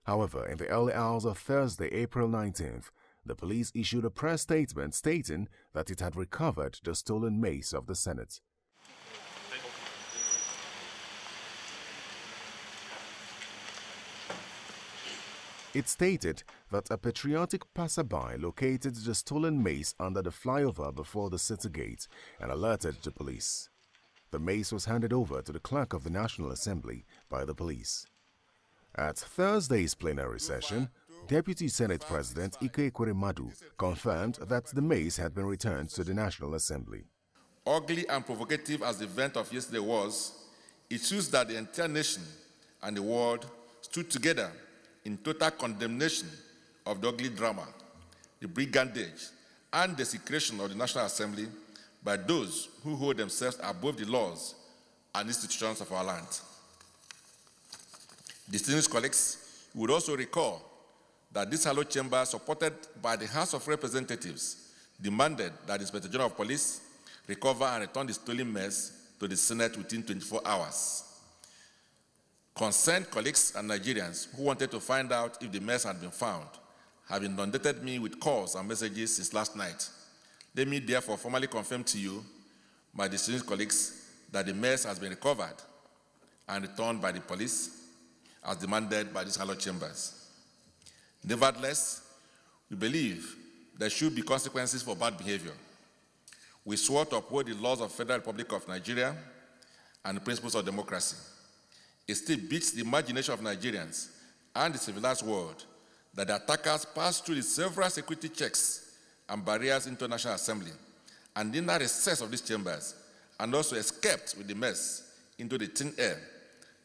However, in the early hours of Thursday, April 19th, the police issued a press statement stating that it had recovered the stolen mace of the Senate. It stated that a patriotic passerby located the stolen mace under the flyover before the city gate and alerted the police. The mace was handed over to the Clerk of the National Assembly by the police. At Thursday's plenary session, Deputy Senate President Ike Ekweremadu confirmed that the mace had been returned to the National Assembly. Ugly and provocative as the event of yesterday was, it shows that the entire nation and the world stood together in total condemnation of the ugly drama, the brigandage, and desecration of the National Assembly by those who hold themselves above the laws and institutions of our land. Distinguished colleagues, you would also recall that this hallowed chamber, supported by the House of Representatives, demanded that the Inspector General of Police recover and return the stolen mace to the Senate within 24 hours. Concerned colleagues and Nigerians who wanted to find out if the mace had been found have inundated me with calls and messages since last night. Let me therefore formally confirm to you, my distinguished colleagues, that the mace has been recovered and returned by the police as demanded by these hallowed chambers. Nevertheless, we believe there should be consequences for bad behavior. We swore to uphold the laws of the Federal Republic of Nigeria and the principles of democracy. It still beats the imagination of Nigerians and the civilized world that the attackers passed through the several security checks and barriers into the National Assembly and in the recess of these chambers, and also escaped with the mace into the thin air,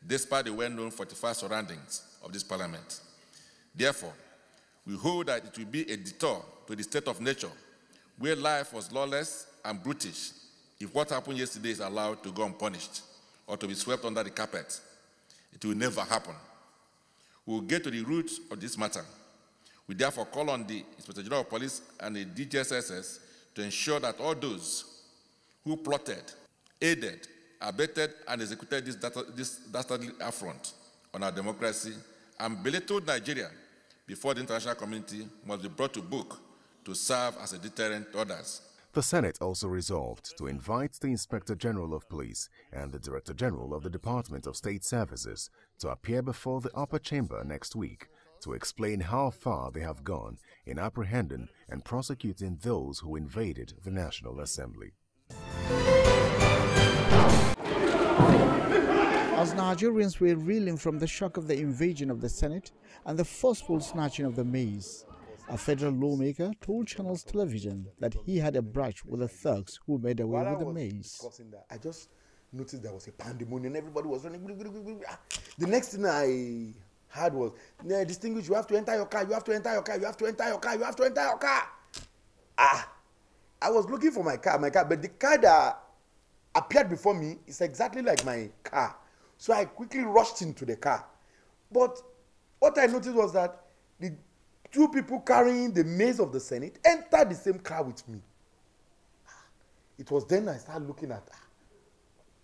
despite the well-known fortified surroundings of this parliament. Therefore, we hold that it will be a detour to the state of nature, where life was lawless and brutish, if what happened yesterday is allowed to go unpunished or to be swept under the carpet. It will never happen. We will get to the roots of this matter. We therefore call on the Inspector General of Police and the DGSSS to ensure that all those who plotted, aided, abetted, and executed this dastardly affront on our democracy and belittled Nigeria before the international community must be brought to book to serve as a deterrent to others. The Senate also resolved to invite the Inspector General of Police and the Director General of the Department of State Services to appear before the upper chamber next week to explain how far they have gone in apprehending and prosecuting those who invaded the National Assembly. As Nigerians were reeling from the shock of the invasion of the Senate and the forceful snatching of the mace, a federal lawmaker told Channels Television that he had a brush with the thugs who made away with the mace. I just noticed there was a pandemonium. Everybody was running. The next thing I heard was, "Distinguished, you have to enter your car. You have to enter your car. You have to enter your car. You have to enter your car." I was looking for my car, but the car that appeared before me is exactly like my car. So I quickly rushed into the car. But what I noticed was that the two people carrying the mace of the Senate entered the same car with me. It was then I started looking at,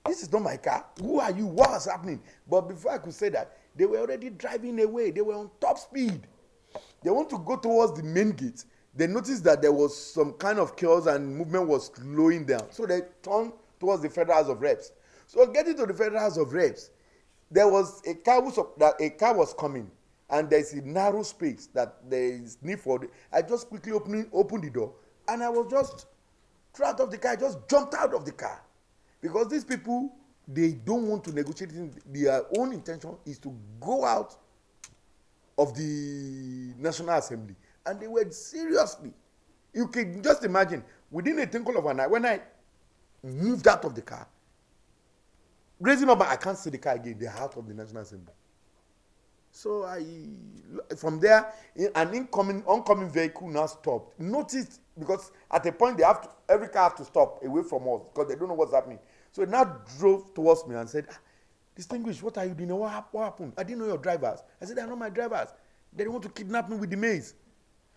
this is not my car. Who are you? What is happening? But before I could say that, they were already driving away. They were on top speed. They want to go towards the main gate. They noticed that there was some kind of chaos and movement was slowing down. So they turned towards the Federal House of Reps. So getting to the Federal House of Reps, there was a car was coming. And there's a narrow space that there is need for. I just quickly opened the door, and I was just threw out of the car. I just jumped out of the car, because these people, they don't want to negotiate. Their own intention is to go out of the National Assembly, and they were seriously. You can just imagine, within a twinkle of an eye, when I moved out of the car, raising up, I can't see the car again. They're out of the National Assembly. So from there, an oncoming vehicle now stopped. Noticed, because at a point every car has to stop away from us because they don't know what's happening. So it now drove towards me and said, "Distinguished, what are you doing? What happened? I didn't know your drivers." I said, "They are not my drivers. They want to kidnap me with the mace."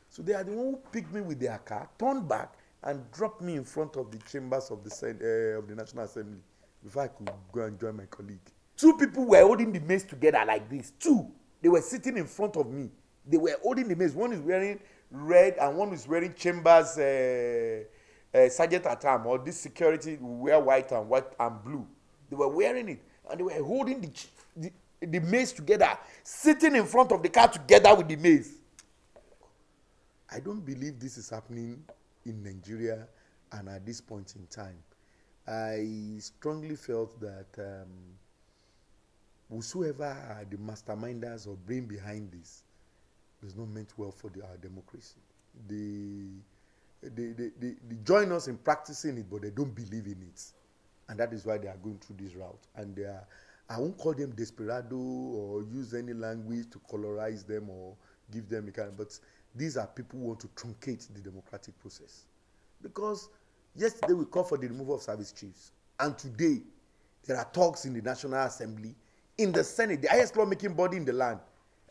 So they are the one who picked me with their car, turned back, and dropped me in front of the chambers of the National Assembly before I could go and join my colleague. Two people were holding the mace together like this. Two. They were sitting in front of me. They were holding the mace. One is wearing red and one is wearing Chambers sergeant at arm, or this security wear white and blue. They were wearing it and they were holding the mace together, sitting in front of the car together with the mace. I don't believe this is happening in Nigeria and at this point in time. I strongly felt that whosoever are the masterminders or brain behind this is not meant well for our democracy. They join us in practicing it, but they don't believe in it. And that is why they are going through this route. And they are, I won't call them desperado or use any language to colorize them or give them a kind, but these are people who want to truncate the democratic process. Because yesterday we called for the removal of service chiefs. And today, there are talks in the National Assembly, in the Senate, the highest lawmaking body in the land,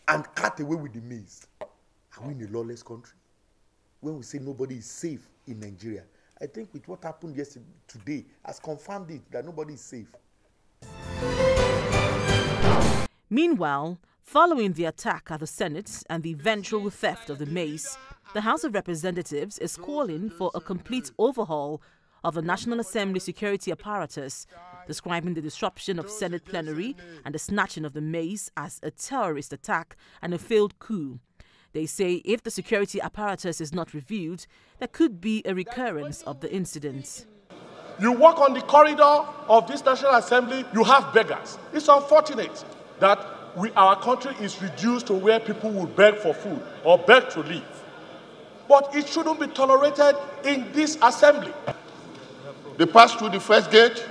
and cut away with the mace. Are we in a lawless country? When we say nobody is safe in Nigeria, I think with what happened yesterday, today, has confirmed it, that nobody is safe. Meanwhile, following the attack at the Senate and the eventual theft of the mace, the House of Representatives is calling for a complete overhaul of the National Assembly security apparatus, describing the disruption of Senate plenary and the snatching of the mace as a terrorist attack and a failed coup. They say if the security apparatus is not reviewed, there could be a recurrence of the incident. You walk on the corridor of this National Assembly, you have beggars. It's unfortunate that our country is reduced to where people will beg for food or beg to live. But it shouldn't be tolerated in this assembly. They passed through the first gate,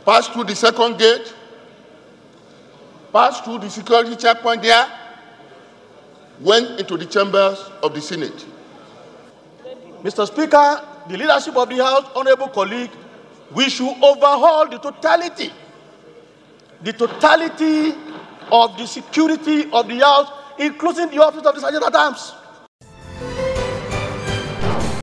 passed through the second gate, passed through the security checkpoint there, went into the chambers of the Senate. Mr. Speaker, the leadership of the House, honorable colleague, we should overhaul the totality of the security of the House, including the office of the Sergeant at Arms.